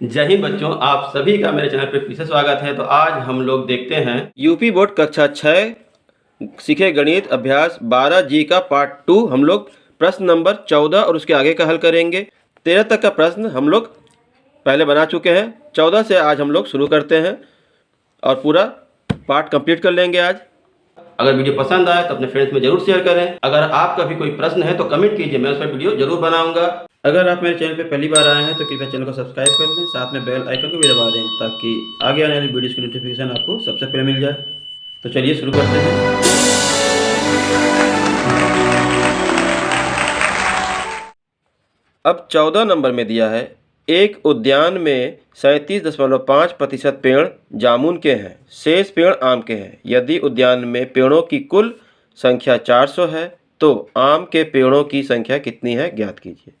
जय हिंद बच्चों, आप सभी का मेरे चैनल पे फिर से स्वागत है। तो आज हम लोग देखते हैं यूपी बोर्ड कक्षा 6 सीखे गणित अभ्यास 12 जी का पार्ट 2। हम लोग प्रश्न नंबर 14 और उसके आगे का हल करेंगे। 13 तक का प्रश्न हम लोग पहले बना चुके हैं। 14 से आज हम लोग शुरू करते हैं और पूरा पार्ट कंप्लीट कर लेंगे आज। अगर वीडियो पसंद आए तो अपने फ्रेंड्स में जरूर शेयर करें। अगर आपका भी कोई प्रश्न है तो कमेंट कीजिए, मैं उस पर वीडियो जरूर बनाऊंगा। अगर आप मेरे चैनल पे पहली बार आए हैं तो कृपया चैनल को सब्सक्राइब कर लें, साथ में बेल आइकन को भी दबा दें ताकि आगे आने वाली वीडियोस की नोटिफिकेशन आपको सबसे पहले मिल जाए। तो चलिए शुरू करते हैं। अब 14 नंबर में दिया है, एक उद्यान में 37.5% पेड़ जामुन के हैं, शेष पेड़ आम के हैं। यदि उद्यान में पेड़ों की कुल संख्या 400 है तो आम के पेड़ों की संख्या कितनी है ज्ञात कीजिए।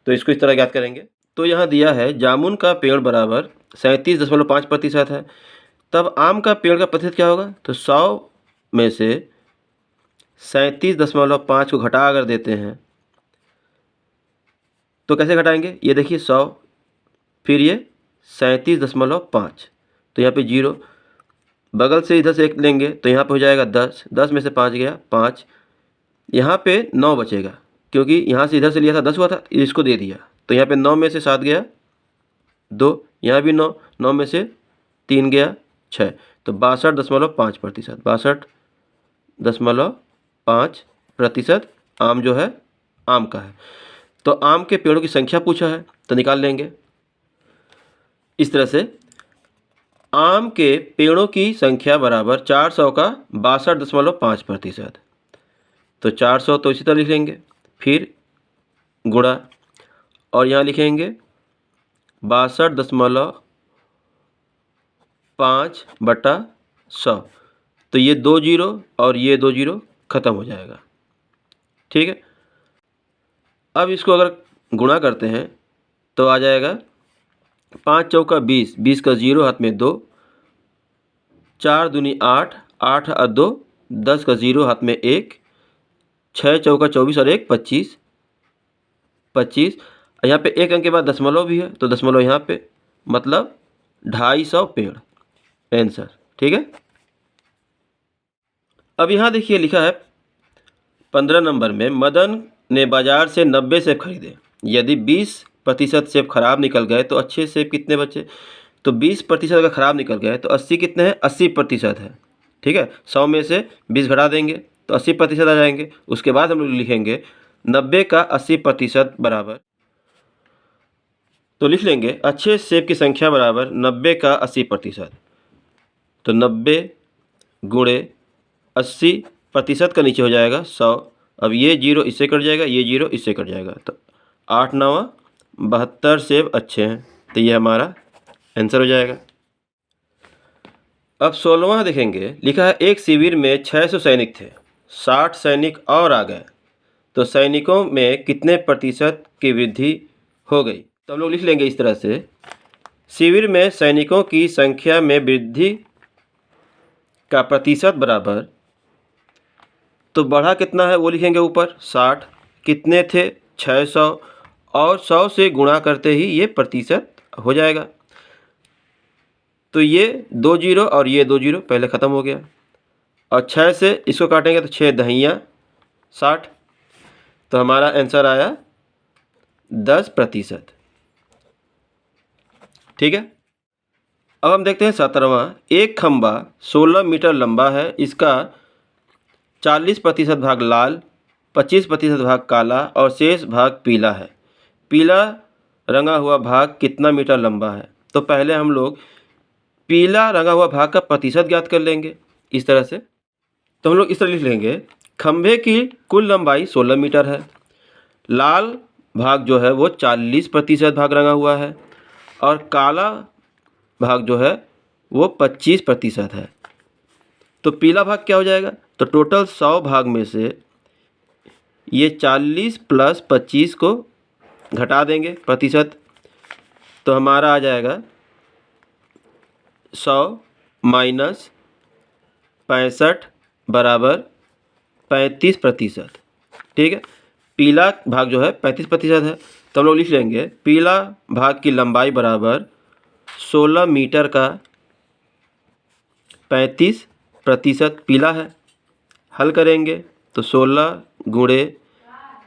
तो इसको इस तरह ज्ञात करेंगे। तो यहाँ दिया है जामुन का पेड़ बराबर 37.5% है, तब आम का पेड़ का प्रतिशत क्या होगा। तो 100 में से 37.5 को घटा अगर देते हैं तो कैसे घटाएंगे, ये देखिए 100 फिर ये 37.5, तो यहाँ पे 0, बगल से इधर से 1 लेंगे तो यहाँ पे हो जाएगा 10, 10 में से 5 गया 5, यहाँ पे 9 बचेगा क्योंकि यहाँ से इधर से लिया था 10 हुआ था, इसको दे दिया तो यहाँ पे 9 में से 7 गया 2, यहाँ भी 9, 9 में से 3 गया 6, तो 62.5%, 62.5% आम जो है आम का है। तो आम के पेड़ों की संख्या पूछा है तो निकाल लेंगे इस तरह से। आम के पेड़ों की संख्या बराबर 400 का 62.5%, तो 400 तो इसी तरह लिख लेंगे, फिर गुणा और यहाँ लिखेंगे 62.5/100, तो ये 2 जीरो और ये 2 जीरो ख़त्म हो जाएगा। ठीक है, अब इसको अगर गुणा करते हैं तो आ जाएगा 5 चौका 20, 20 का 0 हाथ में 2, 4 दूनी 8, 8 और 2, 10 का 0 हाथ में 1, 6 चौका 24 और 1 25, 25, यहाँ पे 1 अंक के बाद दशमलव भी है तो दशमलव यहाँ पे, मतलब 250 पेड़ आंसर। ठीक है, अब यहाँ देखिए लिखा है 15 नंबर में, मदन ने बाजार से 90 सेब खरीदे। यदि 20% सेब खराब निकल गए तो अच्छे सेब कितने बचे। तो 20% अगर खराब निकल गए तो 80 कितने हैं, 80% है। ठीक है, 100 में से 20 घटा देंगे तो 80% आ जाएंगे। उसके बाद हम लोग लिखेंगे 90 का 80% बराबर, तो लिख लेंगे अच्छे सेब की संख्या बराबर 90 का 80%, तो 90 गुणे 80% का नीचे हो जाएगा 100। अब ये 0 इससे कट जाएगा, ये 0 इससे कट जाएगा, तो 8 9 72 सेब अच्छे हैं, तो ये हमारा आंसर हो जाएगा। अब 16वां देखेंगे, लिखा है एक शिविर में 600 सैनिक थे, 60 सैनिक और आ गए तो सैनिकों में कितने प्रतिशत की वृद्धि हो गई। तो हम लोग लिख लेंगे इस तरह से, शिविर में सैनिकों की संख्या में वृद्धि का प्रतिशत बराबर, तो बढ़ा कितना है वो लिखेंगे ऊपर 60, कितने थे 600 और 100 से गुणा करते ही ये प्रतिशत हो जाएगा। तो ये 2 जीरो और ये 2 जीरो पहले ख़त्म हो गया, और 6 से इसको काटेंगे तो 6 दहियाँ 60, तो हमारा आंसर आया 10%। ठीक है, अब हम देखते हैं 17वां, एक खंबा 16 मीटर लंबा है, इसका 40% भाग लाल, 25% भाग काला और शेष भाग पीला है। पीला रंगा हुआ भाग कितना मीटर लंबा है। तो पहले हम लोग पीला रंगा हुआ भाग का प्रतिशत ज्ञात कर लेंगे इस तरह से। तो हम लोग इस तरह लिख लेंगे, खंभे की कुल लंबाई 16 मीटर है, लाल भाग जो है वो 40% भाग रंगा हुआ है और काला भाग जो है वो 25% है। तो पीला भाग क्या हो जाएगा, तो टोटल 100 भाग में से ये 40 + 25 को घटा देंगे प्रतिशत, तो हमारा आ जाएगा 100 - 65 बराबर 35%। ठीक है, पीला भाग जो है 35% है, तो हम लोग लिख लेंगे पीला भाग की लंबाई बराबर 16 मीटर का 35% पीला है। हल करेंगे तो 16 गुणे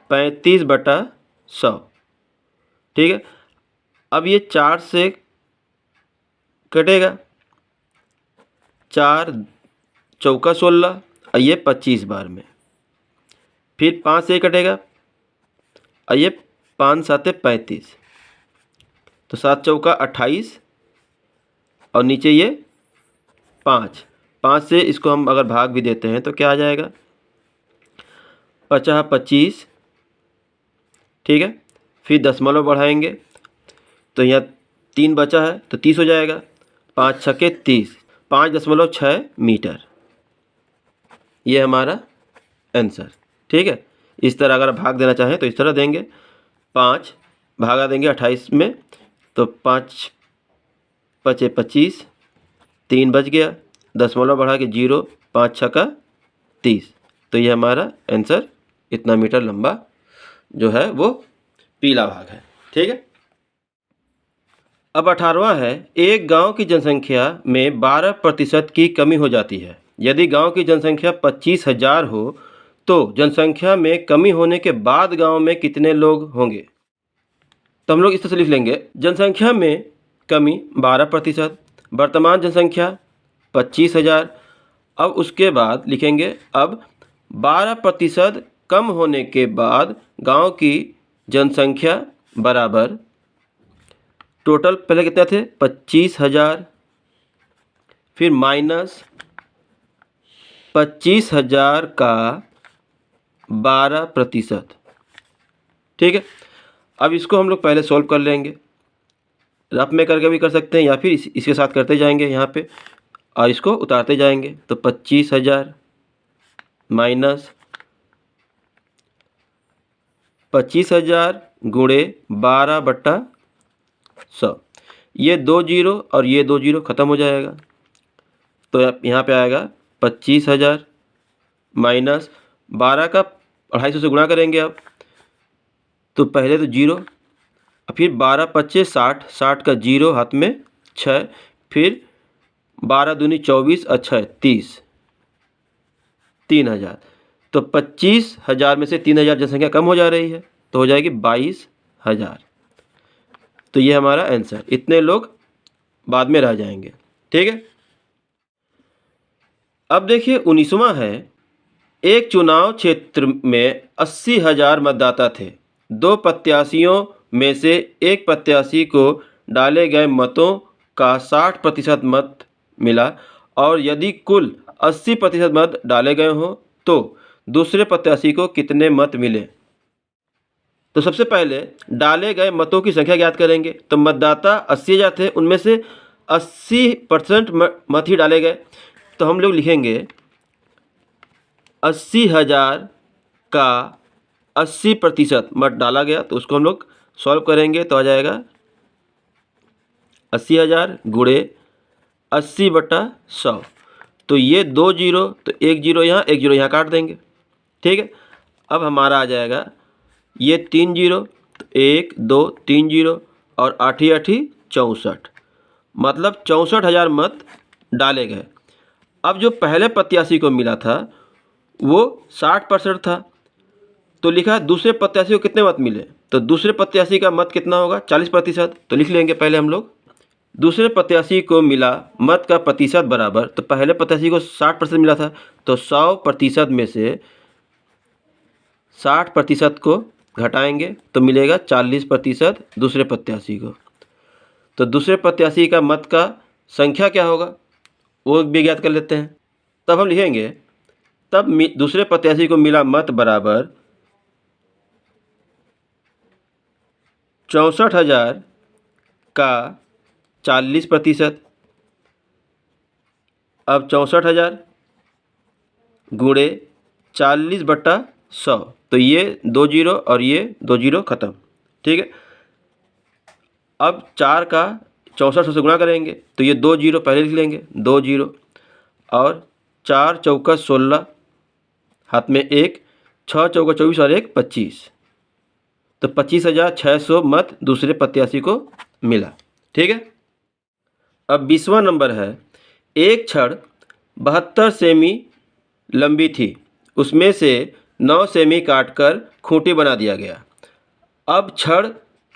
35/100। ठीक है, अब ये 4 से कटेगा, 4 चौका 16 और ये 25 बार में। फिर 5 से कटेगा और ये 5 साते 35, तो 7 चौका 28 और नीचे ये 5 से इसको हम अगर भाग भी देते हैं तो क्या आ जाएगा, 50 25। ठीक है, फिर दशमलव बढ़ाएंगे तो यहाँ 3 बचा है तो 30 हो जाएगा। 5 छक्के 30, 5.6 मीटर। ये हमारा आंसर। ठीक है, इस तरह अगर भाग देना चाहें तो इस तरह देंगे, 5 भागा देंगे 28 में तो 5 पचे 25, 3 बच गया, दशमलव बढ़ा के 0, 5 छक्का 30। तो ये हमारा आंसर इतना मीटर लंबा जो है वो पीला भाग है। ठीक है, अब 18वां है, एक गांव की जनसंख्या में 12% की कमी हो जाती है। यदि गांव की जनसंख्या 25,000 हो तो जनसंख्या में कमी होने के बाद गांव में कितने लोग होंगे। तो हम लोग इस तरह से लिख लेंगे, जनसंख्या में कमी 12%, वर्तमान जनसंख्या 25,000। अब उसके बाद लिखेंगे, अब 12% कम होने के बाद गांव की जनसंख्या बराबर टोटल पहले कितने थे 25,000, फिर माइनस 25,000 का 12%। ठीक है, अब इसको हम लोग पहले सॉल्व कर लेंगे, रफ में करके भी कर सकते हैं या फिर इसके साथ करते जाएंगे यहाँ पे और इसको उतारते जाएंगे। तो 25,000 माइनस 25,000 गुणे 12/100, ये 2 जीरो और ये 2 जीरो ख़त्म हो जाएगा। तो यहाँ पे आएगा 25,000 माइनस 12 का 250 से गुणा करेंगे अब, तो पहले तो 0 और फिर 12 पच्चे 60, 60 का 0 हाथ में 6, फिर 12 दूनी 24 और 6 30, 3,000। तो 25,000 में से 3,000 जनसंख्या कम हो जा रही है तो हो जाएगी 22,000। तो ये हमारा आंसर, इतने लोग बाद में रह जाएंगे। ठीक है, अब देखिए 19वां है, एक चुनाव क्षेत्र में 80,000 मतदाता थे। 2 प्रत्याशियों में से एक प्रत्याशी को डाले गए मतों का 60% मत मिला और यदि कुल 80% मत डाले गए हों तो दूसरे प्रत्याशी को कितने मत मिले। तो सबसे पहले डाले गए मतों की संख्या ज्ञात करेंगे। तो मतदाता 80,000 थे, उनमें से 80% मत ही डाले गए, तो हम लोग लिखेंगे 80,000 का 80% मत डाला गया, तो उसको हम लोग सॉल्व करेंगे तो आ जाएगा 80,000 गुणे 80/100। तो ये 2 जीरो, तो 1 जीरो यहाँ 1 जीरो यहाँ काट देंगे। ठीक है, अब हमारा आ जाएगा ये 3 जीरो, तो 1 2 3 जीरो और 8 8 64, मतलब 64,000 मत डाले गए। अब जो पहले प्रत्याशी को मिला था वो 60% था, तो लिखा दूसरे प्रत्याशी को कितने मत मिले। तो दूसरे प्रत्याशी का मत कितना होगा 40%। तो लिख लेंगे पहले हम लोग, दूसरे प्रत्याशी को मिला मत का प्रतिशत बराबर, तो पहले प्रत्याशी को 60% मिला था तो 100% में से 60% को घटाएंगे तो मिलेगा 40% दूसरे प्रत्याशी को। तो दूसरे प्रत्याशी का मत का संख्या क्या होगा वो भी ज्ञात कर लेते हैं। तब हम लिखेंगे, तब दूसरे प्रत्याशी को मिला मत बराबर 64,000 का 40%। अब 64,000 गुणे 40/100, तो ये 2 जीरो और ये 2 जीरो ख़त्म। ठीक है, अब 4 का 64 से गुणा करेंगे तो ये 2 जीरो पहले लिख लेंगे, 2 जीरो और 4 चौका 16, हाथ में 1, 6 चौका 24 और 1 25, तो 25,600 मत दूसरे प्रत्याशी को मिला। ठीक है, अब 20वां नंबर है, एक छड़ 72 सेमी लंबी थी, उसमें से 9 सेमी काटकर खूंटी बना दिया गया। अब छड़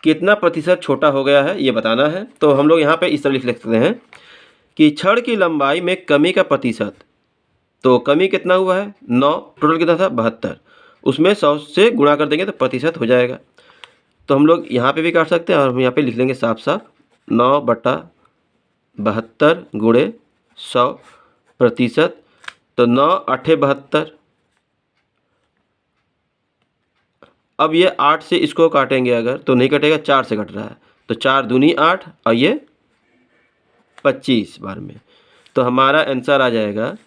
कितना प्रतिशत छोटा हो गया है ये बताना है। तो हम लोग यहाँ पे इस तरह लिख सकते हैं कि छड़ की लंबाई में कमी का प्रतिशत, तो कमी कितना हुआ है 9, टोटल कितना था 72, उसमें 100 से गुणा कर देंगे तो प्रतिशत हो जाएगा। तो हम लोग यहाँ पे भी काट सकते हैं और हम यहाँ पे लिख लेंगे साफ साफ 9/72 गुणे 100%, तो 9 8 72। अब ये 8 से इसको काटेंगे अगर तो नहीं कटेगा, 4 से कट रहा है, तो 4 दूनी 8 और ये 25 बार में, तो हमारा आंसर आ जाएगा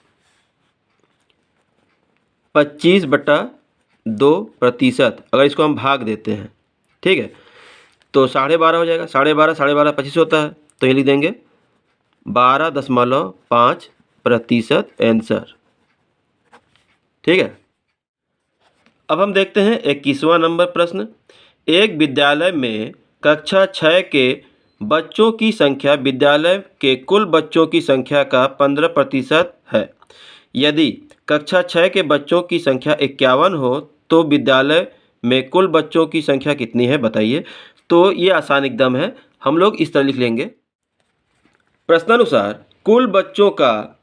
25/2%। अगर इसको हम भाग देते हैं, ठीक है, तो 12.5 हो जाएगा। 12.5 12.5 25 होता है, तो ये लिख देंगे 12.5% आंसर। ठीक है, अब हम देखते हैं 21वां नंबर प्रश्न। एक विद्यालय में कक्षा 6 के बच्चों की संख्या विद्यालय के कुल बच्चों की संख्या का 15% है। यदि कक्षा 6 के बच्चों की संख्या 51 हो तो विद्यालय में कुल बच्चों की संख्या कितनी है बताइए। तो ये आसान एकदम है, हम लोग इस तरह लिख लेंगे। प्रश्नानुसार कुल बच्चों का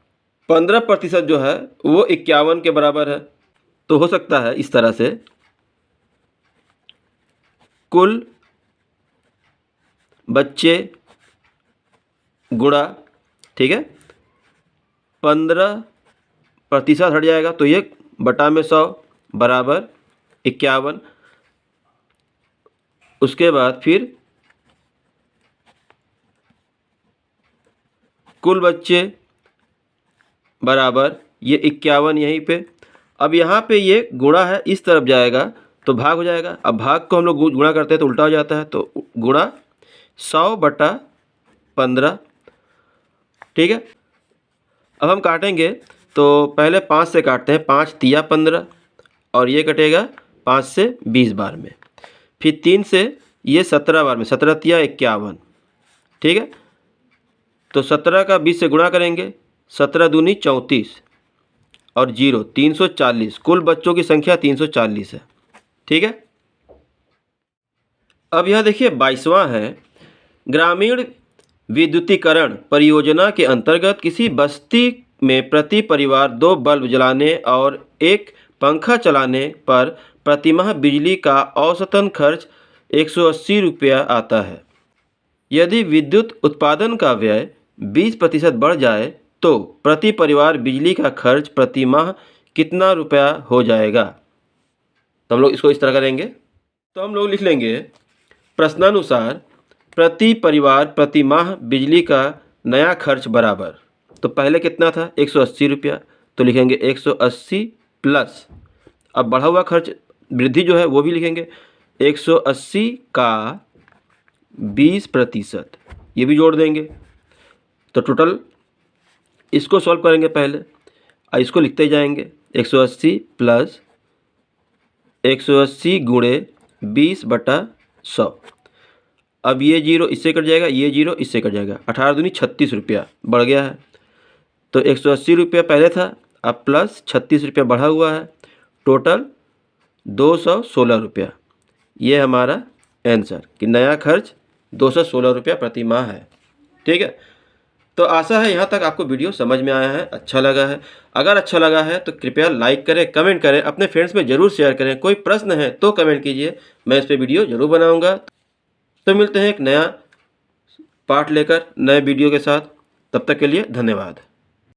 15% जो है वो 51 के बराबर है, तो हो सकता है इस तरह से, कुल बच्चे गुणा, ठीक है, 15% हट जाएगा तो ये बटा में 100 बराबर 51। उसके बाद फिर कुल बच्चे बराबर ये 51 यहीं पे। अब यहाँ पे ये गुणा है, इस तरफ जाएगा तो भाग हो जाएगा। अब भाग को हम लोग गुणा करते हैं तो उल्टा हो जाता है, तो गुणा 100/15। ठीक है, अब हम काटेंगे तो पहले 5 से काटते हैं, 5 तिया 15 और ये कटेगा 5 से 20 बार में, फिर 3 से ये 17 बार में, 17 तिया 51। ठीक है, तो 17 का 20 से गुणा करेंगे, 17 दूनी 34 और 0 340। कुल बच्चों की संख्या 340 है। ठीक है, अब यह देखिए 22वां है। ग्रामीण विद्युतीकरण परियोजना के अंतर्गत किसी बस्ती में प्रति परिवार 2 बल्ब जलाने और 1 पंखा चलाने पर प्रतिमाह बिजली का औसतन खर्च 180 रुपया आता है। यदि विद्युत उत्पादन का व्यय 20% बढ़ जाए तो प्रति परिवार बिजली का खर्च प्रति माह कितना रुपया हो जाएगा। तो हम लोग इसको इस तरह करेंगे, तो हम लोग लिख लेंगे प्रश्नानुसार प्रति परिवार प्रति माह बिजली का नया खर्च बराबर, तो पहले कितना था 180 रुपया, तो लिखेंगे 180 प्लस, अब बढ़ा हुआ खर्च वृद्धि जो है वो भी लिखेंगे 180 का 20%, ये भी जोड़ देंगे। तो टोटल इसको सॉल्व करेंगे पहले और इसको लिखते जाएंगे 180 प्लस 180 गुणे 20/100। अब ये 0 इससे कट जाएगा, ये 0 इससे कट जाएगा, 18 दूनी 36 रुपया बढ़ गया है। तो 180 रुपया पहले था, अब प्लस 36 रुपया बढ़ा हुआ है, टोटल 216 रुपया। ये हमारा आंसर कि नया खर्च 216 रुपया प्रति माह है। ठीक है, तो आशा है यहाँ तक आपको वीडियो समझ में आया है, अच्छा लगा है। अगर अच्छा लगा है तो कृपया लाइक करें, कमेंट करें, अपने फ्रेंड्स में ज़रूर शेयर करें। कोई प्रश्न है तो कमेंट कीजिए, मैं इस पर वीडियो ज़रूर बनाऊँगा। तो मिलते हैं एक नया पार्ट लेकर नए वीडियो के साथ, तब तक के लिए धन्यवाद।